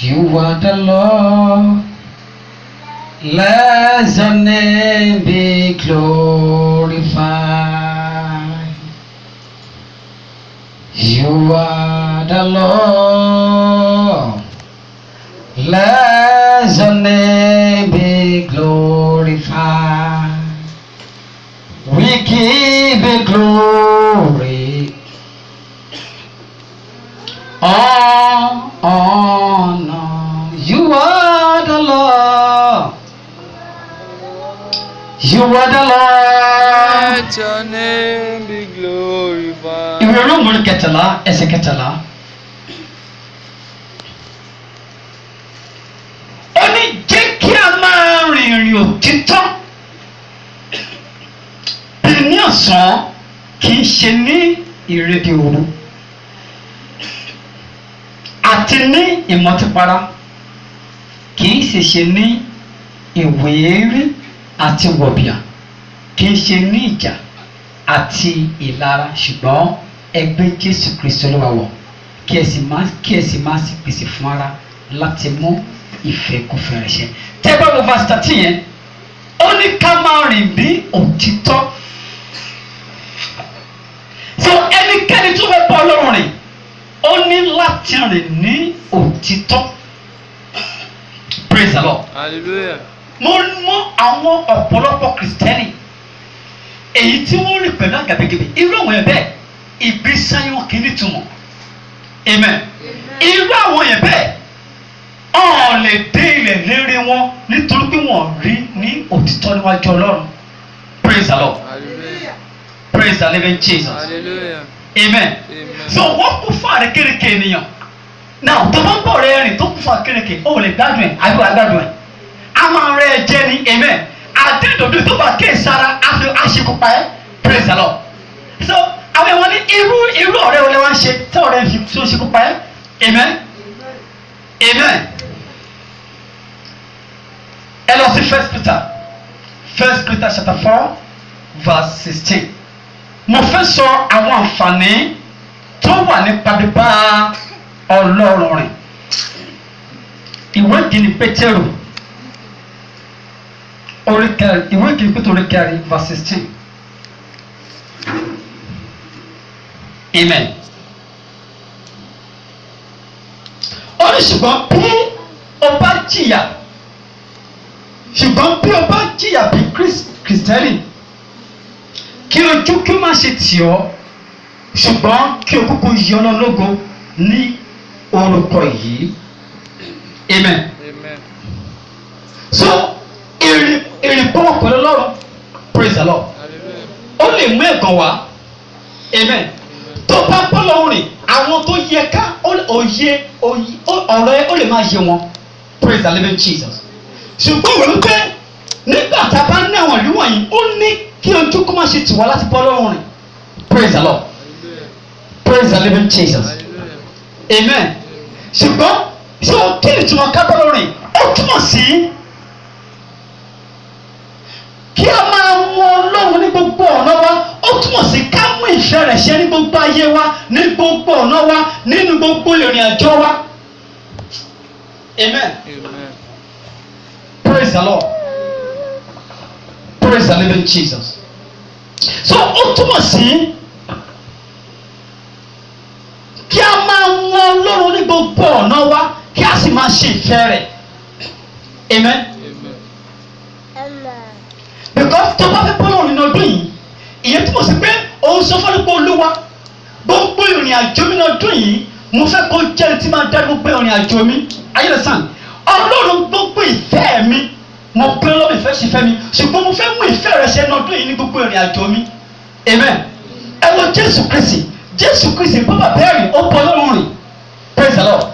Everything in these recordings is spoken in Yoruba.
You are the Lord. Let your name be glorified. You are the Lord. Let your name be glorified. We give you glory, honor. You are the Lord. You are the Lord. Let your name be glorified. Ìwé Róòmù kẹtàlá ẹsẹ̀ kẹtàlá. Ó ní jẹ́ kí a máa rìnrìn òtítọ́ bí ní ọ̀sán kì í ṣe ní ìrèdè òru àti ní ìmọ̀típara kì í sì ṣe ní ìwérí àti wọ̀bìà kì í ṣe ní ìjà àti ìlara ṣùgbọ́n ẹgbẹ́ Jésù Kristi Olúwa wọ̀ kí ẹ sì máa sì pèsè fún ara láti mú ìfẹ́ kó fẹ́rẹ̀ ṣẹ. Tẹ́ bá wo verse 13 yẹn ó ní ká máa rìn bí òtítọ́. So ẹnikẹ́ni tó fẹ́ bá Ọlọ́run rìn ó ní láti rìn ní òtítọ́. Praise the Lord. Hallelujah. Mo mọ àwọn ọ̀pọ̀lọpọ̀ kìrìsìtẹ́nì èyí tí wọ́n rìn pẹ̀lú àgàbẹ̀gẹ̀bẹ̀ irú àwọn yẹn bẹ́ẹ̀ ìgbésí ayé wọn kì í nítumọ̀. Amen. Irú àwọn yẹn bẹ́ẹ̀ ọ̀n lè dé ilẹ̀ lérí wọn nítorí pé wọ́n rí ní òtítọ́ níwájú Ọlọ́run. Praise the Lord. Hallelujah. Praise the living Jesus. Hallelujah. Amen. Amen. So wọ́n kún fún àrékérekè ènìyàn. Now tó bá ń bọ̀ rẹ̀ rìn tó kún fún àrékérekè ó lè gbádùn ẹ̀ àbí wàá gbádùn ẹ̀. A máa rẹ̀ ẹ jẹ́ ni amen. Àdéhùn tó bá ké sára àṣekúpa ẹ̀. Praise the Lord. So àwọn ẹ̀wọ̀n ní irú ọ̀rẹ́ olè wá ń ṣe tí ọ̀rẹ́ fi tó ṣekúpa ẹ̀. Amen. Amen. Ẹ lọ sí 1 Peter chapter 4 verse 16. Mo fẹ́ sọ àwọn àǹfààní tó wà nípa bíbá Ọlọ́run rìn. Ìwé ìkíni Pétérù ìwé ìkíni Pétérù orí kẹrin verse 16. Amen. Ó ní ṣùgbọ́n bí o bá jìyà bí Kristẹni kí ojú kí o má ṣe tì ọ́ ṣùgbọ́n kí o kúkú yọ ọ́ lógo ní orúkọ yìí. Amen. Amen. So èrè bọ́wọ̀ pẹ̀lú Ọlọ́run. Praise the Lord. Hallelujah. Ó lè mú ẹ̀gàn wá. Amen. Tó bá bọ́ lọ́rùn rìn àwọn tó yẹ ká ọ̀rọ̀ ẹ ó lè máa yé wọn. Praise the living Jesus. Ṣùgbọ́n wọ́n wípé nígbà tá a bá ní àwọn ìlú wọ̀nyí ó ní kí ojú kó má ṣe tì wá láti bọ́ lọ́rùn rìn. Praise the Lord. Praise the living Jesus. Amen. Ṣùgbọ́n ṣé o kí ni túmọ̀ ká bọ́ lọ́rùn rìn? Ó túmọ̀ sí kí a máa mú Ọlọ́run ní gbogbo ọ̀nà wa. Ó túmọ̀ sí ká mú ìfẹ́ rẹ̀ ṣẹ ní gbogbo ayé wa ní gbogbo ọ̀nà wa nínú gbogbo ìrìn àjò wa. Amen. Amen. Praise the Lord. Praise the living Jesus. So ó túmọ̀ sí kí a máa mú Ọlọ́run ní gbogbo ọ̀nà wa kí a sì máa ṣe ìfẹ́ rẹ̀. Amen. Because tó bá fẹ́ bọ́ lọ́run nínú ọdún yìí ìyẹn túmọ̀ sí pé òun sọ fún ọdún Olúwa gbogbo ìrìn àjò mi ní ọdún yìí mo fẹ́ kó jẹ́ tí máa dá gbogbo ìrìn àjò mi. Ayélujára Ọlọ́run gbogbo ìfẹ́ mi mo pé Ọlọ́run ìfẹ́ ṣe fẹ́ mi ṣùgbọ́n mo fẹ́ mú ìfẹ́ rẹ̀ ṣẹ ní ọdún yìí ní gbogbo ìrìn àjò mi. Amen. Ẹ wo Jésù Kristi bàbá bẹ́ẹ̀rì ó bọ́ Ọlọ́run rìn. Praise the Lord.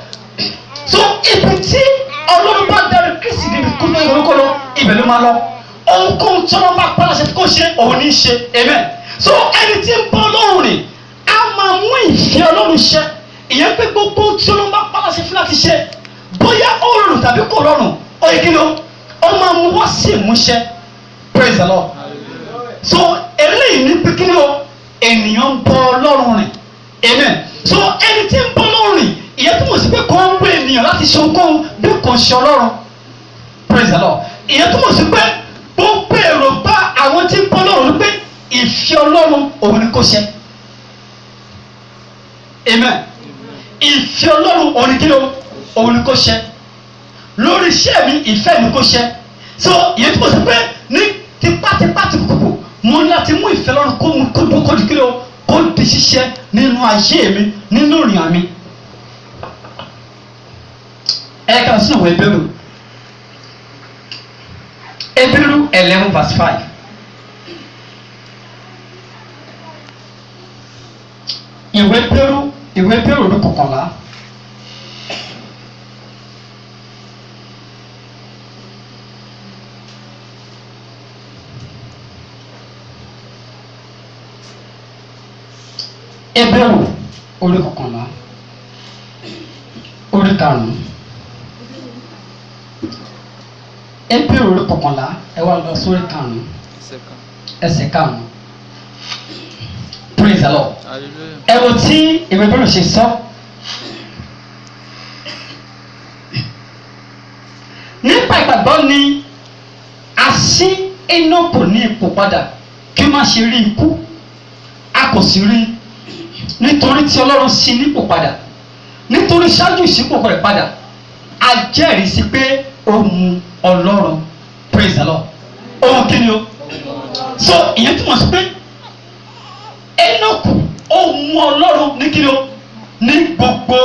So ibi tí Ọlọ́run bá darí Kristi níbi kúndé ìrọ́kọ́lọ́ ibẹ̀ ló máa lọ. Ohunkóhun tí Ọlọ́run bá pàṣẹ kó ṣe òun ní í ṣe. Amen. So ẹni tí ń bọ́ Ọlọ́run rìn á máa mú ìfẹ́ Ọlọ́run ṣẹ. Ìyẹn pé gbogbo tí Ọlọ́run bá pàṣẹ fún láti ṣe bóyá ó rọrùn tàbí kò rọrùn ó yẹ kí ló ó máa mú wá sí ìmúṣẹ. Praise the Lord. So eléyìí ní pínpín o ènìyàn ń bọ́ Ọlọ́run rìn. Amen. So ẹni tí ń bọ́ Ọlọ́run rìn ìyẹn túmọ̀ sí pé kò ń gbé ènìyàn láti ṣe ohunkóhun bí kò ṣe Ọlọ́run. Praise the Lord. Ìyẹn túmọ̀ sí pé gbogbo èrò bá àwọn tí ń bọ́ lọ́rùn pé ìfẹ́ Ọlọ́run òun ni kò ṣe. Amen. Ìfẹ́ Ọlọ́run òun ni kí ló òun ni kò ṣe. Lórí iṣẹ́ mi ìfẹ́ mi kò ṣe. So ìyẹn túmọ̀ sí pé ní tipátipá ti kúkú mo ní láti mú ìfẹ́ Ọlọ́run kó di kí ló kó di ṣiṣẹ́ nínú ayé mi nínú ìrìn àmì. Ẹ kà sínú ìwé Hébérù. Hébérù 11 verse 5. Ìwé Hébérù orí kọkànlá. Hébérù orí kọkànlá orí karùn-ún. Hébérù orí kọkànlá ẹ wá lọ sórí karùn-ún ẹsẹ̀ karùn-ún. Praise the Lord. Ẹ wo tí ìwé Hébérù ṣe sọ. Nípa ìgbàgbọ́ ni a ṣí Énọ́kù ní ipò padà kí ó má ṣe rí ikú, a kò sì rí nítorí tí Ọlọ́run ṣí nípò padà. Nítorí ṣáájú ìṣípò rẹ̀ padà a jẹ́rìí sí pé ohun Ọlọ́run. Praise the Lord. Ohun kí ni o? So ìyẹn túmọ̀ sí pé Énọ́kù ohun Ọlọ́run ní kí ni o? Ní gbogbo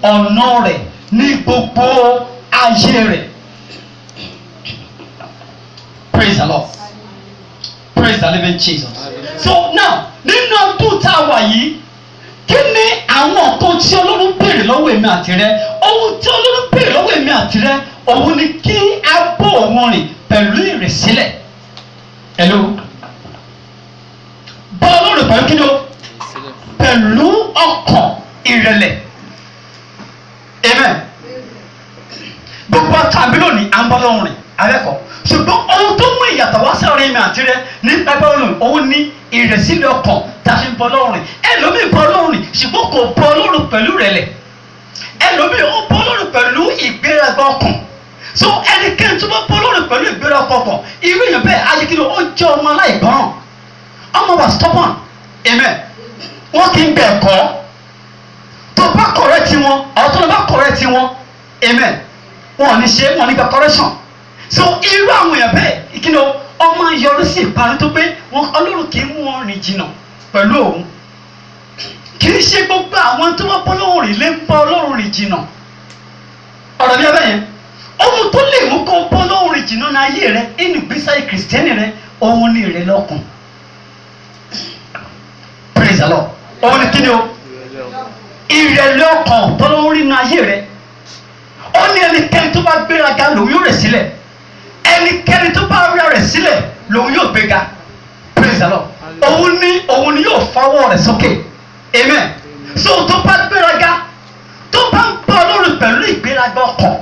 ọ̀nà rẹ̀, ní gbogbo ayé rẹ̀. Praise the Lord. Praise the living Jesus. So now nínú ọdún tá a wà yìí kí ni àwọn nǹkan tí Ọlọ́run béèrè lọ́wọ́ èmi àti rẹ? Ohun tí Ọlọ́run béèrè lọ́wọ́ èmi àti rẹ òun ni kí a bọ́ òun rìn pẹ̀lú ìrẹ̀sílẹ̀. Hello. Bọ́ Ọlọ́run pẹ̀lú kí ni o? Pẹ̀lú ọkàn ìrẹ̀lẹ̀. Amen. Gbogbo àtàbí lónìí à ń bọ́ lọ́rùn rìn abẹ́kọ̀ọ́. Ṣùgbọ́n ohun tó mú ìyàtọ̀ wá sí ọ̀rẹ́ mi àti rẹ ní pẹ́pẹ́ olórin òun ní ìrẹ̀sílẹ̀ ọkàn tá a fi ń bọ́ lọ́rùn rìn. Ẹlòmíì bọ́ lọ́rùn rìn ṣùgbọ́n kò bọ́ lọ́rùn pẹ̀lú rẹ̀lẹ̀. Ẹlòmíì ó bọ́ lọ́rùn pẹ̀lú ìgbéraga ọkàn. So ẹnikẹ́ni tó bá bọ́ lọ́rùn pẹ̀lú ìgbéraga ọkàn irú èèyàn bẹ́ẹ̀ ayékìlọ̀ ó jẹ́ ọmọ aláìgbọràn. Ọmọ wa stubborn. Amen. Wọ́n kì í gbẹ̀ ẹ̀kọ́. Tó bá correct wọn àwọn tó bá correct wọn. Amen. Wọn ò ní ṣe wọn ní gba correction. So irú àwọn èèyàn bẹ́ẹ̀ ìkíni ọmọ yọrí sí ìparun tó pé Ọlọ́run kì í mú wọn rìn jìnnà pẹ̀lú òun. Kì í ṣe gbogbo àwọn tó wá bọ́ lọ́rùn rìn lé ń bọ́ Ọlọ́run rìn jìnnà. Ọ̀rọ̀ bí abẹ́ yẹn ohun tó lè mú kó bọ́ lọ́rùn rìn jìnnà ní ayé rẹ inú ìgbésí ayé kìrìsìtẹ́nì rẹ òun ní ìrẹ̀lẹ̀ ọkàn. Praise the Lord. Òun ní kíni o? Ìrẹ̀lẹ̀ ọkàn tó lọ́rùn rìn ní ayé rẹ. Ó ní ẹnikẹ́ni tó bá gbéraga lòun yóò rẹ̀ sílẹ̀. Ẹnikẹ́ni tó bá rí rẹ̀ sílẹ̀ lòun yóò gbéga. Praise the Lord. Òun ni yóò fawọ́ rẹ̀ sókè. Amen. So tó bá gbéraga tó bá ń bọ́ Ọlọ́run pẹ̀lú ìgbéraga ọkàn.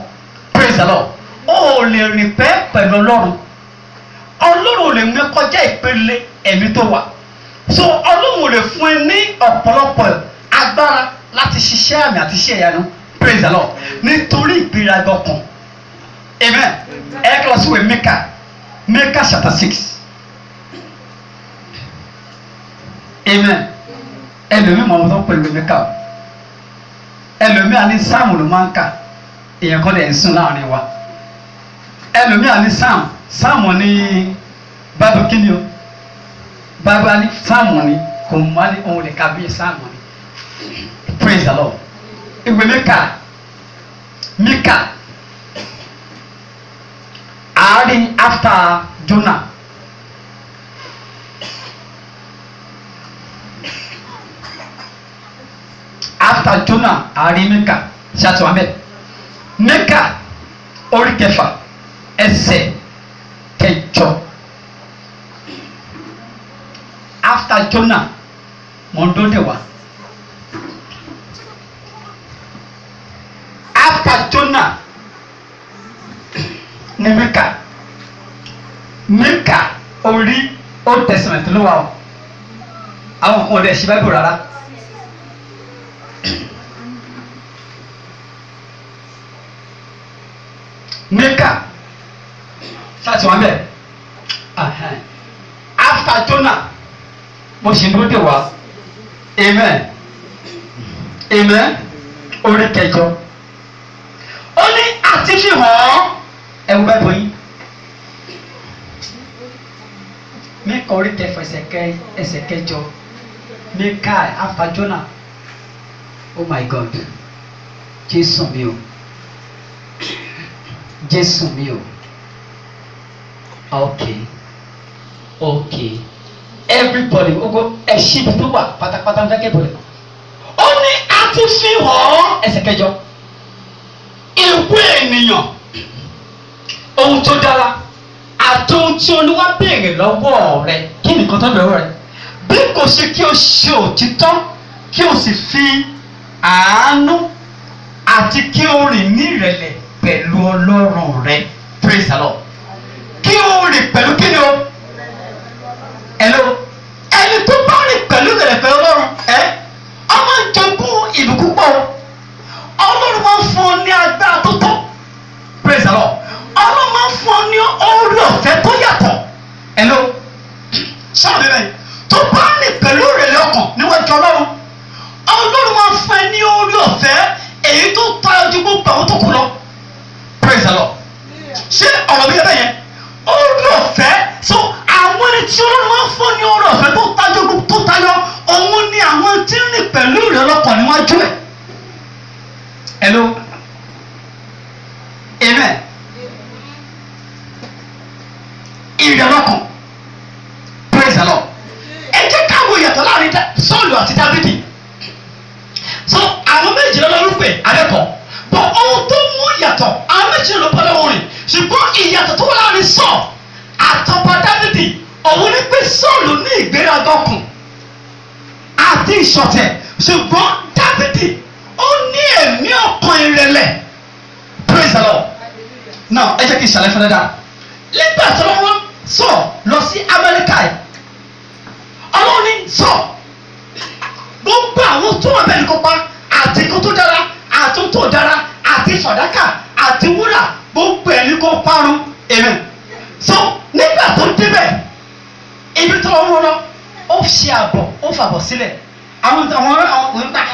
Praise the Lord. O ò lè rìn pẹ́ pẹ̀lú Ọlọ́run. Ọlọ́run ò lè mú ẹ kọjá ìpele ẹ̀mí tó wà. So Ọlọ́run ò lè fún ẹ ní ọ̀pọ̀lọpọ̀ agbára láti ṣiṣẹ́ àmì àti iṣẹ́ ìyanu. Praise the Lord. Nítorí ìgbéraga ọkàn. Amen. Ẹ kọ́ sí ìwé Mẹ́kà chapter 6. Amen. Ẹlòmíì mọ̀ ọ́n tó pẹ̀lú Mẹ́kà o. Ẹlòmíì àní sáàmù ló máa ń kà. Èèyàn kan lè ń sùn láàrin wa. Ẹlòmíì àní sáàmù ní bábú kíni o. Bábú àní sáàmù ní kò má ní òun lè ka bí sáàmù ní. Praise the Lord. Ìwé Mẹ́kà. Àárín after Jonah. After Jonah àárín Mẹ́kà ṣàtúwà mẹ́. Mẹ́kà orí kẹfà ẹsẹ̀ kẹjọ. After Jonah mọ̀ ń dóde wá. After Jonah ní Mẹ́kà orí Old Testament ló wà o. Àwọn kan ọ̀dẹ̀ ṣe Bible rárá. Mecca ṣáàtì wọn bẹ̀ after Jonah mo ṣe dúró dè wá amen amen orí kẹjọ ó ní àti fi hàn ẹ̀wù bẹ́ẹ̀ bọ̀ yín Mecca orí kẹfọ ẹsẹ̀ kẹjọ Mecca after Jonah oh my God Jésù mi o Jésù mi o okay everybody ogo ẹṣin ibi tó wà pátápátá ń dákẹ́ bọ̀lẹ̀ ó ní a ti fi hàn ẹsẹ̀ kẹjọ ìwé ènìyàn ohun tó dára àti ohun tí Olúwa béèrè lọ́wọ́ rẹ kí nìkan tó lọ́wọ́ rẹ bí kò ṣe kí o ṣe òtítọ́ kí o sì fi àánú àti kí o rìn ní ìrẹ̀lẹ̀ pẹ̀lú Ọlọ́run rẹ praise the Lord kí o rìn pẹ̀lú kí ni o hello ẹni tó bá rìn pẹ̀lú ìrẹ̀lẹ̀ pẹ̀lú Ọlọ́run ọmọ ń jogún ìbùkún pọ̀ Ọlọ́run máa ń fún ọ ní agbára tó tọ́ praise the Lord Ọlọ́run máa ń fún ọ ní oore ọ̀fẹ́ tó yàtọ̀ hello sáà bẹ́ẹ̀ tó bá rìn pẹ̀lú ìrẹ̀lẹ̀ ọkàn níwájú Ọlọ́run Ọlọ́run máa ń fún ẹ ní oore ọ̀fẹ́ èyí tó tayọ ju gbogbo àwọn tó kù lọ praise the Lord ṣé ọ̀rọ̀ bí ẹbẹ̀ yẹn oore ọ̀fẹ́ so àwọn ẹni tí Ọlọ́run máa ń fún ní oore ọ̀fẹ́ tó tayọ òun ni àwọn tí ń rìn pẹ̀lú ìrẹ̀lọ́kàn níwájú ẹ̀ hello amen ìrẹ̀lọ́kàn praise the Lord ẹ jẹ́ káwọn ìyàtọ̀ láàrin Sọ́ọ̀lù àti Dáfídì so àwọn méjì lọ́lọ́run pè àrẹ́kọ̀ọ́ bọ̀ ohun tó mú ìyàtọ̀ àwọn méjì ló bọ́ lọ́wọ́ rìn ṣùgbọ́n ìyàtọ̀ tó wà láàrin Sọ́ọ̀ àtọ̀pọ̀ Dáfídì òun ní pé Sọ́ọ̀lù ní ìgbéraga ọkàn àti ìṣọ̀tẹ̀ ṣùgbọ́n Dáfídì ó ní ẹ̀mí ọkàn ìrẹ̀lẹ̀ praise the Lord now ẹ jẹ́ kí n ṣàlàyé fún ẹ dáa nígbà tí wọ́n Sọ́ọ̀ lọ sí Amẹ́ríkà yìí Ọlọ́run ní Sọ́ọ̀ gbogbo àwọn tó wà bẹ́ẹ̀ ni kò pa àti kó tó dára àti tó dára àti fàdákà àti wúrà gbogbo ẹ̀ ní kò parun amen so nígbà tó débẹ̀ ibi tó wọ́n lọ ó ṣe àbọ̀ ó fàbọ̀ sílẹ̀ àwọn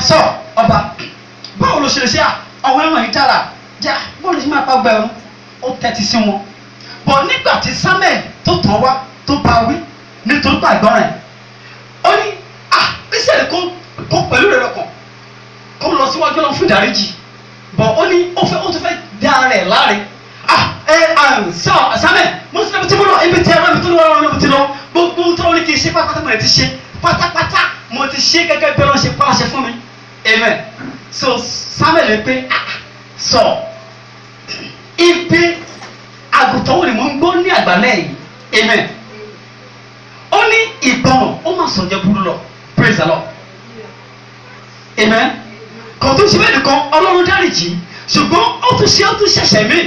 sọ ọba báwo ló ṣe lè ṣe àwọn ẹ̀wọ̀n yìí dára já báwo ló ṣe máa pa gbẹ̀rún ó tẹ́tí sí wọn bọ̀ nígbà tí Samuel tó tàn wá tó bá wí nítorí gbàgbọ́ rẹ̀ ó ní bísẹ̀lì kó pẹ̀lú rẹ̀ lọ́kàn kó lọ síwájú lọ fún ìdáríjì bọ̀ ó ní ó tún fẹ́ dá rẹ̀ láre Samuel mo ti lọ lọ ibi tí ẹ̀rọ mi tó lọ́wọ́ lọ́wọ́ ti lọ gbogbo tó lọ́wọ́ ní kì í ṣe pátápátá mo ti ṣe pátápátá mo ti ṣe gẹ́gẹ́ bí Ọlọ́run ṣe pàṣẹ fún mi amen so Samuel pé sọ ibi àgùntàn wo ni mo ń gbọ́ ní àgbàlẹ̀ yìí amen ó ní ìgbọràn ó máa sọ̀jẹ̀ burú lọ praise the Lord amen kò tún ṣe bẹ́ẹ̀ nìkan Ọlọ́run dáríjì ṣùgbọ́n ó tún ṣẹ̀ṣẹ̀ mí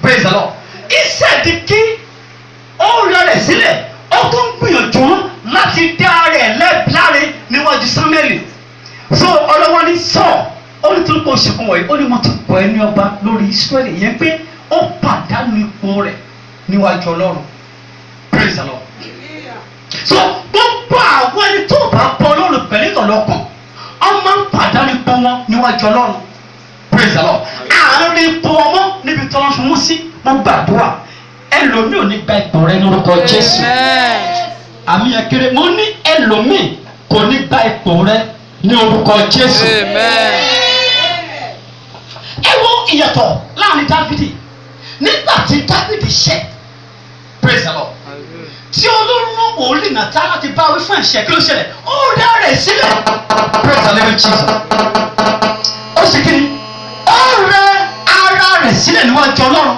praise the Lord ìṣèdí kí ó rẹ̀ sílẹ̀ ó tún gbìyànjú láti dá rẹ̀ láre níwájú Sámúẹ́lì so ọlọ́wọ́ ní Sọ́ọ̀ ó ní torí pé ó ṣekún wọ̀nyí ó ní mo ti pọ̀ ẹ́ ní ọba lórí Ísírẹ́lì yẹn pé ó pàdánù ipò rẹ̀ níwájú Ọlọ́run praise the Lord so gbogbo àwọn ẹni tó bá bọ́ Ọlọ́run pẹ̀lú ìtọ̀lọ́kàn ọmọ ń pàdánù ipò wọn níwájú Ọlọ́run praise the Lord àárín ipò ọmọ níbi tí wọ́n fi mú sí wọ́n gbàdúrà ẹlòmíì ò ní gba ipò rẹ lórúkọ Jésù àmì ẹ̀kẹ́rẹ́ mo ní ẹlòmíì kò ní gba ipò rẹ ní orúkọ Jésù ẹ wo ìyàtọ̀ láàrin Dáfídì nígbà tí Dáfídì ṣẹ̀ praise the Lord tí Ọlọ́run wòlíì Nátánì láti bá wí fún ẹ̀ṣẹ̀ kí ló ṣẹlẹ̀ ó dá rẹ̀ sílẹ̀ praise the Lord Jesus ó sì kí ni ó rẹ ara rẹ̀ sílẹ̀ níwájú Ọlọ́run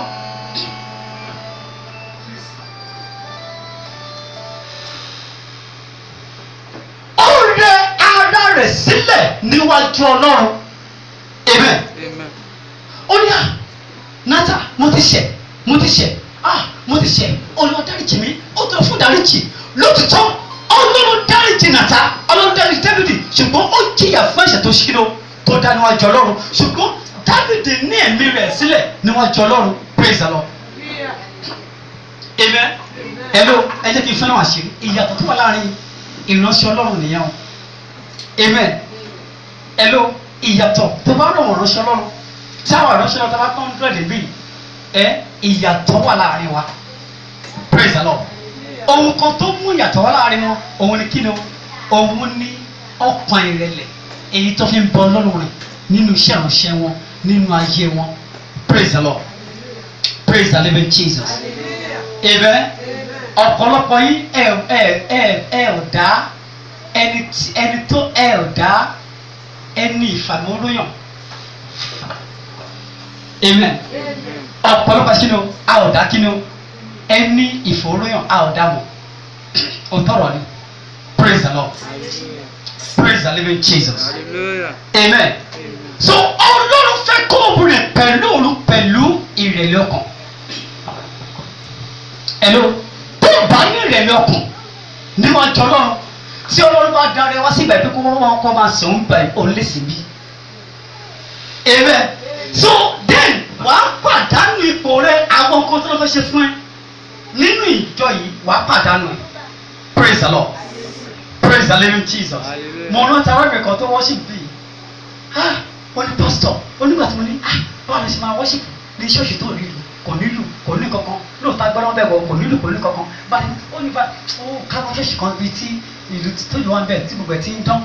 ó rẹ ara rẹ̀ sílẹ̀ níwájú Ọlọ́run amen ó ní Nátánì mo ti ṣẹ̀ mo ti ṣẹ̀ Olúwa dáríjì mi ó tọ́ fún dáríjì lótìtọ́ Ọlọ́run dáríjì Nátánì Ọlọ́run dáríjì Dáfídì ṣùgbọ́n ó jìyà fún ẹ̀ṣẹ̀ tó ṣí ló tó dá níwájú Ọlọ́run ṣùgbọ́n Dáfídì ní ẹ̀mí rẹ̀ sílẹ̀ níwájú Ọlọ́run praise the Lord amen hello ẹ jẹ́ kí n fẹ́ náà àṣírí ìyàtọ̀ tó wà láàrin ìránṣẹ́ Ọlọ́run nìyẹn o amen hello ìyàtọ̀ tó bá rọ̀ wọ́n ránṣẹ́ Ọlọ́run tí àwọn ìránṣẹ́ Ọlọ́run tó bá tán dúró débì ìyàtọ̀ wà láàrin wa praise the Lord ohun kan tó mú ìyàtọ̀ wà láàrin wọn òun ni kí ni òun ní ọkàn ìrẹ̀lẹ̀ èyí tó fi ń bọ Ọlọ́run rìn nínú iṣẹ́ ìránṣẹ́ wọn nínú ayé wọn praise the Lord praise the living Jesus amen ọ̀pọ̀lọpọ̀ yín ẹ ò dá ẹni tó ẹ ò dá ẹni ìfàmìlóyàn amen ọ̀pọ̀lọpọ̀ kí ni o a ò dá kí ni o ẹni ìfòróyàn a ò dá mọ̀ ò tọrọ ni praise the Lord praise the living Jesus amen so Ọlọ́run fẹ́ kó obìnrin pẹ̀lú ìrẹ̀lẹ̀ ọkàn hello tó bá ní ìrẹ̀lẹ̀ ọkàn níwájú Ọlọ́run tí Ọlọ́run bá darí wá síbẹ̀ pé kó wọ́n kọ́ máa sùn bẹ̀ òun lè sí bí amen so then wàá pàdánù ipò rẹ àwọn nǹkan tó lọ́ fẹ́ ṣe fún ẹ nínú ìjọ yìí wàá pàdánù ẹ praise the Lord praise the living Jesus mo rántí arábìnrin kan tó worship bíi wọ́n ní pastor onígbà tí mo ní báwo ni ṣe máa worship ní ṣọ́ọ̀ṣì tó nílùú kò ní kankan lóòótọ́ agbára bẹ́ẹ̀ wọ kò ní kankan báyìí ó ní báyìí ó káwọn ṣọ́ọ̀ṣì kan bíi tí ìlú tó lù wá bẹ́ẹ̀ tí gbogbo ẹ̀ ti ń dán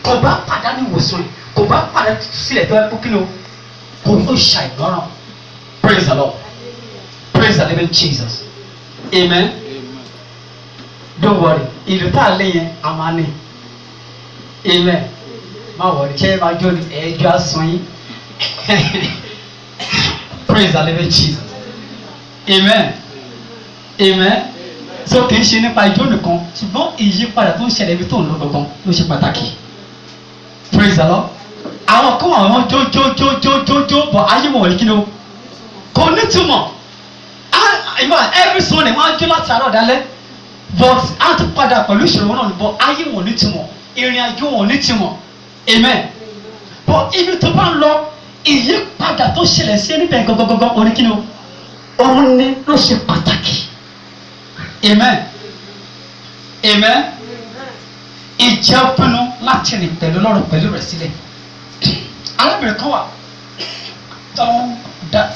kò bá pàdánù ìwòsàn yìí kò bá pàdánù sílẹ̀ tó ẹ kó kí ni o kò ó ṣàìgbọràn praise the Lord praise the living Jesus amen don't worry ìlú tá a lé yẹn a máa ní amen má wọlé ṣé máa jó ní ẹjọ́ àsán yín praise the living Jesus amen amen so kì í ṣe nípa ijó nìkan ṣùgbọ́n ìyípadà tó ń ṣẹlẹ̀ ibi tó ń lọ gangan ló ṣe pàtàkì praise the Lord àwọn kan àwọn jó bọ̀ ayé wọn wọ̀nyí kí ni o kò ní túmọ̀ every Sunday wọ́n á jó láti àárọ̀ dálẹ́ but á tún padà pẹ̀lú ìṣòro náà bọ̀ ayé wọn ní túmọ̀ ìrìn àjò wọn ní túmọ̀ amen but ibi tó bá ń lọ ìyípadà tó ṣẹlẹ̀ sí ẹni bẹ́ẹ̀ gangan orí kí ni o òun ni ló ṣe pàtàkì amen amen ìjẹ́ pinnu láti rìn pẹ̀lú Ọlọ́run pẹ̀lú rẹ̀ sílẹ̀ arábìnrin kan wà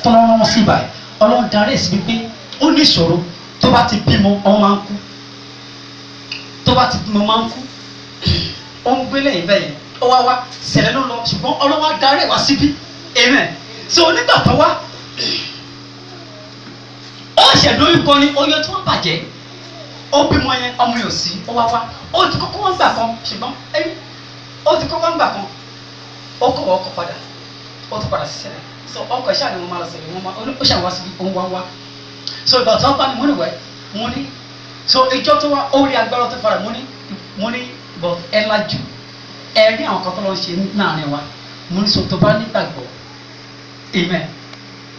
tọ́lọ́run wọn sí ibà Ọlọ́run darí èsì wípé ó ní ìṣòro tó bá ti bímọ ọmọ máa ń kú tó bá ti bímọ máa ń kú ó ń gbélé ìbẹ́ yẹn ó wá ṣẹlẹ̀ ló lọ ṣùgbọ́n Ọlọ́run á darí wá síbí amen so onígbà tó wá ó ṣẹ̀dọ̀ ikọ̀ ni oyè tó ń bàjẹ́ ó bímọ yẹn ọmọ yóò sí ó wá ó ti kọ́kọ́ wọ́n gbà kan ṣùgbọ́n ó ti kọ́kọ́ wọ́n gbà kan ó kọ̀ wọ́ ọkọ̀ padà ó tún padà sí ṣẹlẹ̀ so ọkọ̀ ìṣáà ni mo máa lọ sílẹ̀ wọ́n máa ó ṣàwá síbi òun wá so ìgbà tó bá ní mo ní wẹ̀ mo ní so ìjọ tó wá ó rí agbára tó fara mo ní but ẹ lajú ẹ ní àwọn kan tó lọ ṣe láàrin wa mo ní so tó bá nígbàgbọ́ amen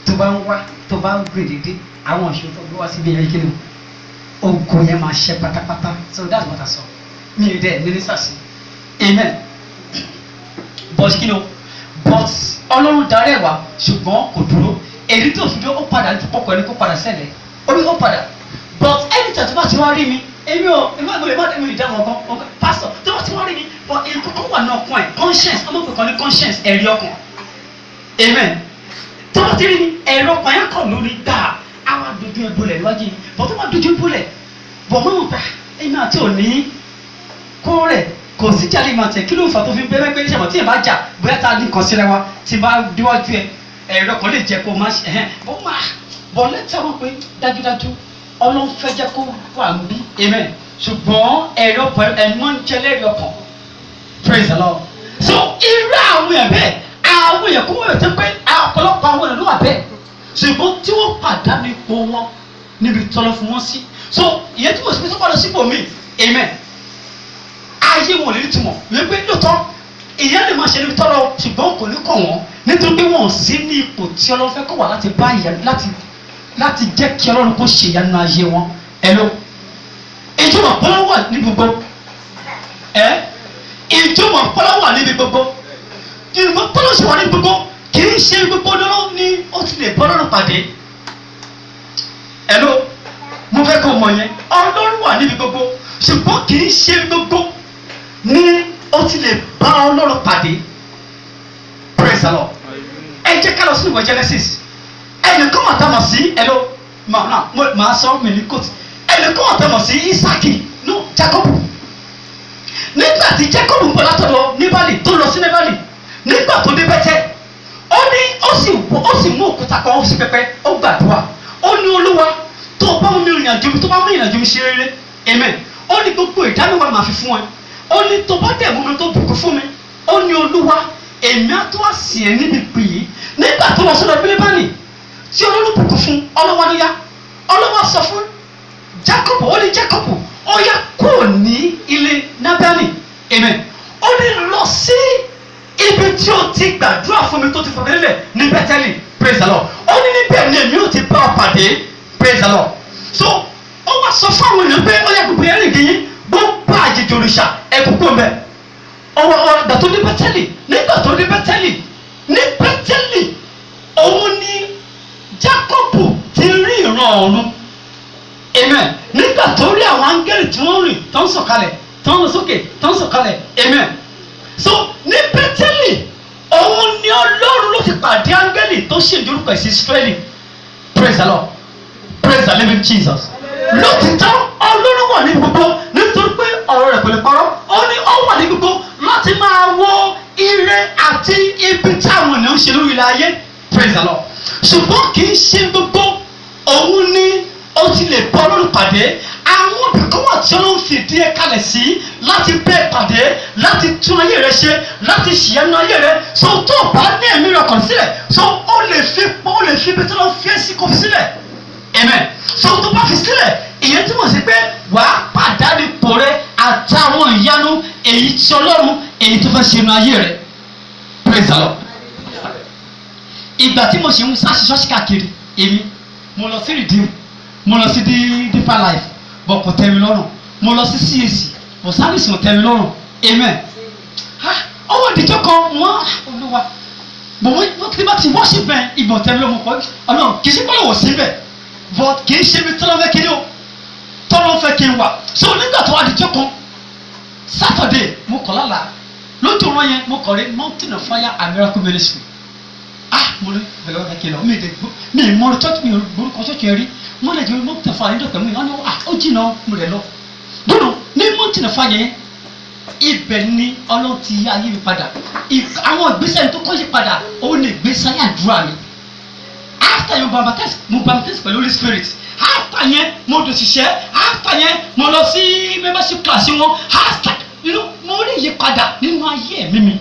tó bá ń wá tó bá ń gbè dédé àwọn ìṣòro tó gbé wá síbi ẹ̀rí kìnnìún ogun yẹn máa ṣe pátápátá so that's what I saw mi ò dẹ̀ mínísà sí amen but kìnnìún but Ọlọ́run darí ẹ̀ wá ṣùgbọ́n kò dúró èyí tó fi dé ó padà tó pọ̀kọ̀ ẹni kó padà ṣẹlẹ̀ orí ó padà but ẹni tó bá ti wá rí mi èmi ò lè má dé mi ìdáhùn ọkàn pastor tó bá ti wá rí mi but èyí kókó wà ní ọkàn ẹ̀ conscience ọmọkùnrin kan ní conscience ẹ̀rí ọkàn amen tó bá ti rí mi ẹ̀rọ ọkàn yẹn kọ̀ lórí gbà àwọn dojú ẹgbólẹ̀ níwájú yìí bọ́ tó bá dojú ẹgbólẹ̀ bọ̀ mọ́ gbà èmi àti òní kó rẹ̀ kò sí jáde máa tẹ̀ kí ló ń fa tó fi bẹ́ẹ̀ pé ṣẹ̀mọ̀ tí ì bá jà bóyá tá a ní nǹkan síra wa tí bá díwájú ẹ ẹ̀rọ kan lè jẹ́ kó má ṣe bó máa bọ̀ lẹ́tà wọn pé dájúdájú Ọlọ́run fẹ́ jẹ́ kó wà ń bí amen ṣùgbọ́n ẹ̀rọ ẹ̀mọ́ ń jẹ lẹ́rìí ọkàn praise the Lord so irú àwọn ẹ̀ bẹ́ẹ̀ àwọn èèyàn kó wọ́n tẹ́ pé ọ̀pọ̀lọpọ̀ àwọn èèyàn ló wà bẹ́ẹ̀ ṣùgbọ́n tí wọ́n pàdánù ipò wọn níbi tọ́lọ́ fún wọn sí so ìyẹn tí mo sì fi sọ́kọ́ lọ sípò mi amen ayé wọn lè túmọ̀ wípé lóòótọ́ ìyẹn lè máa ṣe níbi tọ́lọ́ ṣùgbọ́n kò ní kọ̀ wọ́n nítorí pé wọ́n sí ní ipò tí Ọlọ́run fẹ́ kó wà láti bá ìyá láti jẹ́ kí Ọlọ́run kó ṣe ìyanu ayé wọn ẹ̀ló ìjọba pọ́lọ́ wà ní gbogbo ìjọba pọ́lọ́ wà níbi gbogbo ìjọba pọ́lọ́ sì wà ní gbogbo kì í ṣe gbogbo lọ́rọ́ ni ó ti lè bọ́ lọ́rọ̀ pàdé. pàdé. Hello, mo fẹ́ kó mọ̀ yẹn Ọlọ́run wà níbi gbogbo ṣùgbọ́n kì í ṣe gbogbo ní ó ti lè bá Ọlọ́run pàdé. Praise the Lord. Ẹ jẹ́ ká lọ sí ìwé Genesis. Ẹnìkan wà tá a mọ̀ sí hello màá sọ mi ní kóòtù. Ẹnìkan wà tá a mọ̀ sí Isaki no Jacob. Nígbà tí Jacob ń bọ̀ látọ̀dọ̀ Níbálì tó lọ sí Níbálì nígbà tó dé Bẹ́tẹ̀ ó ní ó sì mú òkúta kan ó sì pẹpẹ ó gbàdúrà ó ní Olúwa tó o bá mú mi rìnrìn àjò mi tó bá mú ìrìn àjò mi ṣe rere amen ó ní gbogbo ìdámẹ́wàá máa fi fún ẹ ó ní tó bá dẹ̀ mú mi tó bùkún fún mi ó ní Olúwa èmi á tó wá sí ẹ níbi pè é nígbà tó lọ sọ́dọ̀ Bílíbánì tí Ọlọ́run bùkún fún ọlọ́wọ́ níyà ọlọ́wọ́ sọ fún Jacob ó ní Jacob ó yá kúrò ní ilé Nábálì amen ó ní lọ sí ibi tí o ti gbàdúrà fún mi tó ti fọkàn lélẹ̀ ní Bẹ́tẹ́lì praise the Lord ó ní níbẹ̀ ni èmi ò ti bá ọ pàdé praise the Lord so ó wá sọ fún àwọn èèyàn pé ó yẹ gbogbo ẹ̀rìn kìí gbogbo àjèjì òrìṣà ẹ̀kúkú mbẹ ọwọ́ ọ̀dà tó dé Bẹ́tẹ́lì nígbà tó dé Bẹ́tẹ́lì ní Bẹ́tẹ́lì òun ni Jákọ́bù ti rí ìran ọ̀run amen nígbà tó rí àwọn áńgẹ́lì tí wọ́n rìn tó ń sọ̀kalẹ̀ tó ń lọ sókè tó ń sọ̀kalẹ̀ amen so ní Bẹ́tẹ́lì òun ni Ọlọ́run ló ti pàdé áńgẹ́lì tó ṣèǹdí orúkọ ẹ̀sìn Ísírẹ́lì praise the Lord praise the living Jesus lótìtọ́ Ọlọ́run wà ní gbogbo nítorí pé ọ̀rọ̀ rẹ̀ kò lè parọ́ ó ní ó wà ní gbogbo láti máa wo ire àti ibi táwọn ènìyàn ń ṣe lórí ilẹ̀ ayé praise the Lord ṣùgbọ́n kì í ṣe gbogbo òun ni ó ti lè bọ́ Ọlọ́run pàdé àwọn obìnrin wà tí Ọlọ́run fìdí ẹ kalẹ̀ sí láti bẹ́ẹ̀ pàdé láti tún ayé rẹ ṣe láti ṣìyẹnu ayé rẹ so tó o bá ní ẹ̀mí rẹ kàn sílẹ̀ so ó lè fi ibi tí wọ́n fi ẹ́ sí kó fi sílẹ̀ amen so tó bá fi sílẹ̀ ìyẹn túmọ̀ sí pé wàá pàdánù ipò rẹ àtàwọn ìyanu èyí tí Ọlọ́run èyí tó fẹ́ ṣe inú ayé rẹ praise the Lord. Ìgbà tí mo ṣe ń sáṣì ṣọ́ọ̀ṣì káàkiri èmi mo lọ sí Redeem mo lọ sí Deeper Life bọ̀ kò tẹ́ mi lọ́rùn mo lọ sí CAC bọ̀ sábìsì kò tẹ́ mi lọ́rùn amen ọwọ́ ìdíjọ́ kan wọ́n Olúwa bọ̀ wọ́n ti bá ti worship bẹ́ẹ̀ ìbọn tẹ́ mi lọ́rùn kọ́ Ọlọ́run kì í ṣe pé òwò síbẹ̀ but kì í ṣe mi tọ́lọ́ fẹ́ kí ni o tọ́lọ́ fẹ́ kí n wà so nígbà tó wà ìdíjọ́ kan Saturday mo kọ̀ lálàá lójú ọ̀rọ̀ yẹn mo kọ̀ rí Mountain of Fire and Miracle Ministry mo ní bẹ̀rẹ̀ ọ̀rẹ́ kí n lọ mi ì mọ church mi orúkọ church yẹn rí mo lè jẹ́ Mountain of Fire nídọ̀tẹ̀ mi wọ́n ní ó jìnnà mo rẹ̀ lọ dúró ní Mountain of Fire yẹn ibẹ̀ ni Ọlọ́run ti ayé mi padà àwọn ìgbésẹ̀ tó kọ́ yí padà ó ní ìgbésẹ̀ àdúrà mi after yẹn mo baptize pẹ̀lú Holy Spirit after yẹn mo dòṣìṣẹ́ after yẹn mo lọ sí membership class wọn after mo rí ìyípadà nínú ayé mi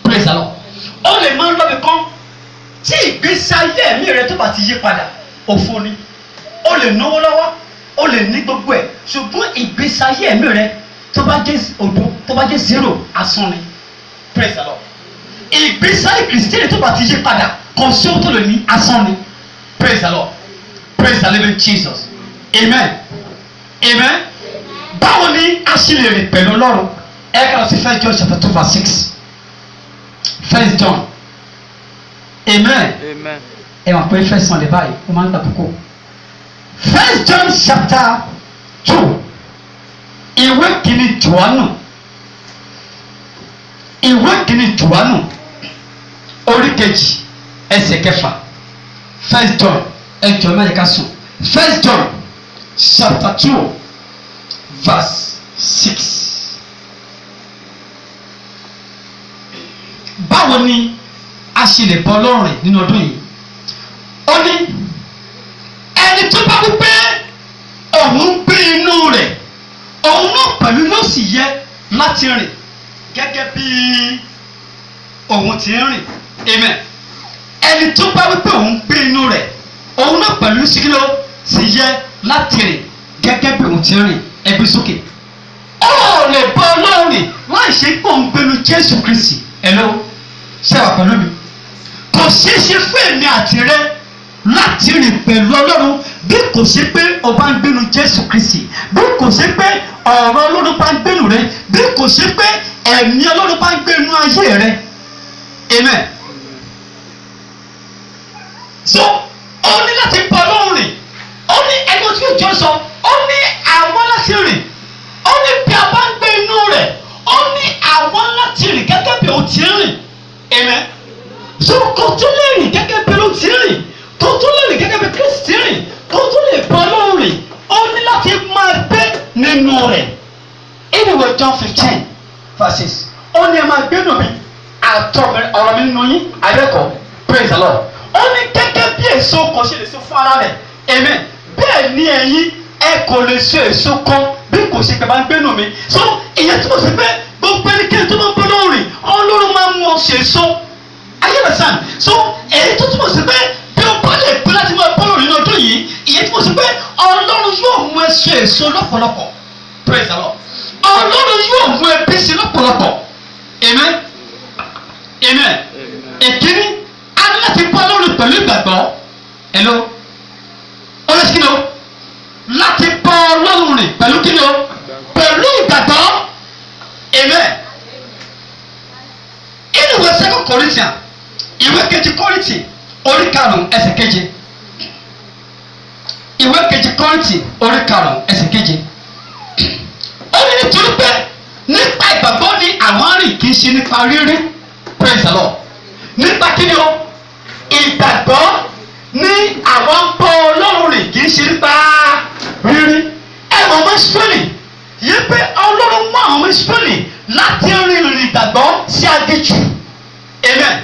praise the Lord ó lè máa ń lọ́bi kan tí ìgbésí ayé ẹ̀mí rẹ tó bá ti yí padà òfo ni ó lè náwó lọ́wọ́ ó lè ní gbogbo ẹ̀ ṣùgbọ́n ìgbésí ayé ẹ̀mí rẹ tó bá jẹ́ òdo tó bá jẹ́ zero asán ni praise the Lord ìgbésí ayé kìrìsìtẹ́nì tó bá ti yí padà kò sí ohun tó lè ní asán ni praise the Lord praise the living Jesus amen amen báwo ni a ṣe lè rìn pẹ̀lú Ọlọ́run ẹ kà lọ sí 1 John chapter 2 verse 6. 1 John amen ẹ wà pé first Sunday báyìí ó máa ń gbà kókó 1 John chapter 2 ìwé kìíní Jòhánù orí kejì ẹsẹ̀ kẹfà 1 John ẹjọ mẹ́rin ká sùn 1 John chapter 2 verse 6. Báwo ni a ṣe lè bọ́ Ọlọ́run rìn nínú ọdún yìí? Ó ní ẹni tó bá wípé òun ń gbé inú rẹ̀ òun náà pẹ̀lú yóò sì yẹ láti rìn gẹ́gẹ́ bí òun ti ń rìn amen. Ẹni tó bá wípé òun ń gbé inú rẹ̀ òun náà pẹ̀lú síkírò sì yẹ láti rìn gẹ́gẹ́ bí òun ti ń rìn ẹbí sókè. Ó lè bọ́ Ọlọ́run rìn láì ṣe pé òun gbénu Jésù Kristi hello ṣé wà pẹ̀lú mi kò ṣeé ṣe fún èmi àti rẹ láti rìn pẹ̀lú Ọlọ́run bí kò ṣe pé o bá ń gbénu Jésù Kristi bí kò ṣe pé ọ̀rọ̀ Ọlọ́run bá ń gbénu rẹ bí kò ṣe pé ẹ̀mí Ọlọ́run bá ń gbénu ayé rẹ amen. so ó ní láti bá Ọlọ́run rìn. Ó ní ẹgbẹ́ tí ìjọ sọ, ó ní àwọn láti rìn. Ó ní bí a bá ń gbé inú rẹ̀, ó ní àwọn láti rìn gẹ́gẹ́ bí ó ti rìn. Amen. So kò tún lè rìn gẹ́gẹ́ bí ó ti rìn, kò tún lè rìn gẹ́gẹ́ bí Kristi rìn, kò tún lè bá Ọlọ́run rìn. Ó ní láti máa gbé nínú rẹ̀. Anyway, John 15 verses. Ó ní ẹ máa gbé nù mí, àtọ̀ ọ̀rọ̀ mi nínú yín, àbẹ́kọ̀, praise the Lord. Ó ní gẹ́gẹ́ bí èso kan ṣe lè so fún ara rẹ̀. Amen. Bẹ́ẹ̀ ni ẹ̀yin ẹ kò lè so èso kan bí kò ṣe pé bá ń gbé nù mí. So ìyẹn túmọ̀ sí pé gbogbo ẹnikẹ́ni tó máa ń bọ́ lọ́rùn rìn, Ọlọ́run máa ń mú ọ ṣe èso. Ayé rẹ̀ sàn. So èyí tó túmọ̀ sí pé bí o bá lè gbé láti máa bọ́ lọ́rùn nínú ọdún yìí, ìyẹn túmọ̀ sí pé Ọlọ́run yóò mú ẹ ṣe èso lọ́pọ̀lọpọ̀. Praise the Lord. Ọlọ́run yóò mú ẹ bí sí lọ́pọ̀lọpọ̀. Amen. Amen. Èkíní, a ní láti bọ́ lọ́rùn pẹ̀lú ìgbàgbọ́. Hello. Ọlọ́sìn kí ni o? Láti bọ́ Ọlọ́run rìn pẹ̀lú kí ni o? Pẹ̀lú ìgbàgbọ́. Amen. Inú ìwé Second Corinthians, ìwé kejì Kọ́ríńtì orí karùn-ún ẹsẹ̀ keje. Ìwé kejì Kọ́ríńtì orí karùn-ún ẹsẹ̀ keje. Ó ní nítorí pé nípa ìgbàgbọ́ ni àwọn rìn kì í ṣe nípa rírí. Praise the Lord. Nípa kí ni o? Ìgbàgbọ́ ní àwọn ń bọ́ Ọlọ́run rìn kì í ṣe nípa rírí. Ẹ̀wọ̀n ọmọ Ísírẹ́lì yí pé Ọlọ́run mú àwọn ọmọ Ísírẹ́lì láti rin ìrìn ìgbàgbọ́ sí aginjù. Amen.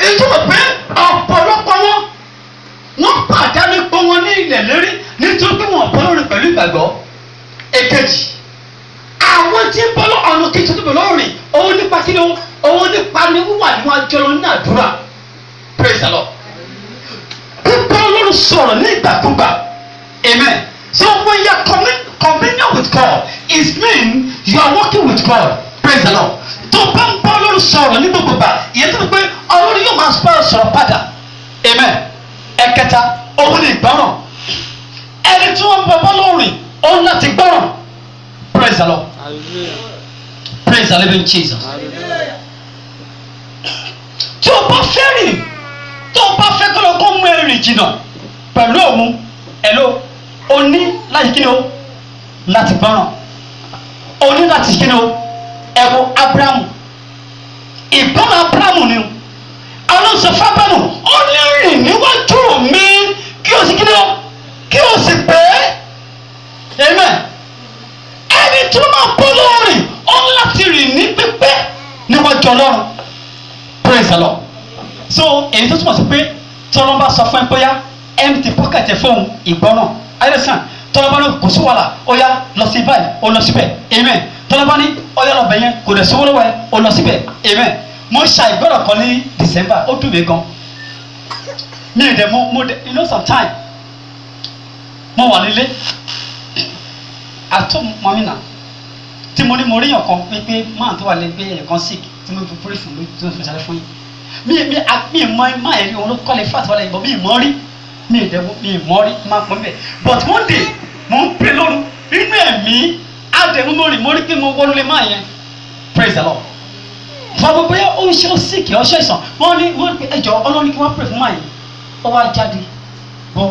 Ìtumọ̀ pé ọ̀pọ̀lọpọ̀ wọ́n pàdánù pé wọ́n ní ilẹ̀ lérí nítorí pé wọ́n bọ́ lọ́rùn pẹ̀lú ìgbàgbọ́. Èkejì, àwọn tí ń bọ́ ọ̀nà kejì tó bọ̀ lọ́rùn òun nípa kí ni òun nípa ni wíwà níwájú Ọlọ́run ní àdúrà. Praise the Lord. Pípọ́ Ọlọ́run sọ̀rọ̀ ní ìgbàkúgbà. Amen. So when you are communion with God, it means you are working with God. Praise the Lord. Tó bá ń bá Ọlọ́run sọ̀rọ̀ ní gbogbo gbà, ìyẹn tó ń pẹ́ Ọlọ́run yóò máa sọ̀rọ̀ padà. Amen. Ẹ̀kẹta, òun ni ìgbọ́ràn. Ẹni tí wọ́n ń bọ́ Ọlọ́run òun láti gbọ́ràn. Praise the Lord. Hallelujah. Praise the living Jesus. Hallelujah. Tí o bá fẹ́ rìn, tó o bá fẹ́ kọ́ kó mú ẹrìn jìnnà pẹ̀lú òun, ẹ̀ló, o ní láti kí ni o? Láti gbọ́ràn. O ní láti kí ni o? Ẹ̀wọ̀ Ábúráhámù. Ìgbọ́ràn Ábúráhámù ni o. Ọlọ́run sọ fún Ábúráhámù, ó ní rìn níwájú mi kí o sì kí ni o? Kí o sì pé. Amen. Ẹni tó máa bọ́ lọ́rùn ó ń láti rìn ní pípé níwájú Ọlọ́run. Praise the Lord. So èyí tó túmọ̀ sí pé tọ́lọ́ bá sọ fún ẹ bóyá empty pocket ẹ fóun ìgbọ́ràn. Ayélujára tọ́lọ́ bá ní kò sí wàhálà ó yá lọ sí báyìí ó lọ síbẹ̀. Amen. Tọ́lọ́ bá ní ó yá lọ bẹ̀ yẹn kò dẹ̀ sówó lọ́wọ́ ẹ ó lọ síbẹ̀. Amen. Mo ṣa ìgbọ́ràn kan ní December ó dùn mí gan. Mi ì dẹ̀ mo dẹ̀ you know sometime mo wà nílé àtọ́ mọ́mí náà tí mo ní mo ríyàn kan pé máa tó wà lẹ́gbẹ́ ẹ̀kan sick tí mo fi pray fún mi tí mo fi ṣàlẹ́ fún yín mi mọ máa ẹ̀rí òun ló kọ́lé fat wọlé ìbọn mi mọ́ rí mi mọ́ rí máa pọ̀ níbẹ̀ but one day mo ń pè lóru nínú ẹ̀mí àdẹ̀mú mo rí pé mo wọlé máa yẹn praise the Lord fọwọ́ bóyá ó ń ṣe ó sick ọṣẹ ìsàn wọ́n ní pé ẹjọ́ Ọlọ́run kí wọ́n pray fún máa yẹn ó wá jáde bọ́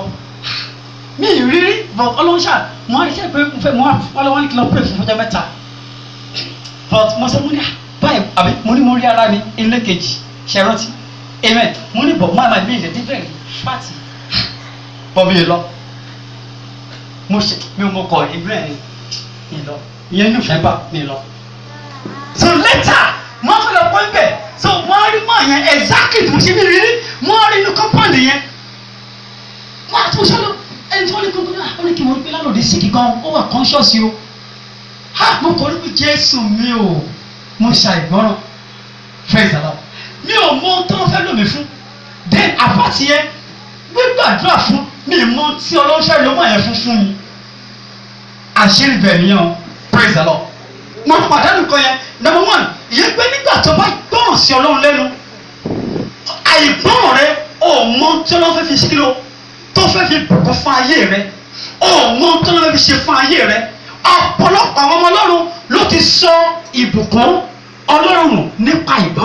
mi ì rírí but Ọlọ́run ṣáà mo á rí sẹ́yìn pé mo fẹ́ mo wá lọ́wọ́ ní kí lọ pray fún ọjọ́ mẹ́ta but mo sọ mo ní báyìí àbí mo rí ara mi ilé kejì ṣe rántí amen mo ní bọ̀ máa mi ilẹ̀ dífẹ̀rẹ̀ fàtì bọ́ mi lọ mo ṣe mi ò mọ kọ ìbílẹ̀ mi lọ ìyẹn ní ìfẹ́ bá mi lọ so later mo fẹ́ lọ pọ́ ibẹ̀ so mo rí mọ́ yẹn exactly mo ṣe mi rírí mo rí inú compound yẹn mo àti mo ṣe lọ ẹni tí wọ́n ní kókó náà ó ní kí wọ́n gbé lálòdì sí kíkan ó wà conscious yìí o ha mo kọ́ níbi Jésù mi ò mo ṣàìgbọ́ràn praise the Lord mi ò mọ tó wọ́n fẹ́ lò mí fún then àpáti yẹn gbígbàdúrà fún mi mọ tí ọlọ́ṣẹ́ ló mọ̀ yẹn fún mi àṣírí bẹ̀ nìyẹn o praise the Lord mo pàdánù kan yẹn number one ìyẹn pé nígbà tó bá gbọ́ràn sí Ọlọ́run lẹ́nu àìgbọ́ràn rẹ ò mọ tí Ọlọ́run fẹ́ fi ṣe kí ló tó fẹ́ fi bùkún fún ayé rẹ ò mọ tí Ọlọ́run fẹ́ fi ṣe fún ayé rẹ ọ̀pọ̀lọpọ̀ àwọn ọmọ Ọlọ́run ló ti sọ ìbùkún Ọlọ́run nípa ìgbọ́ràn.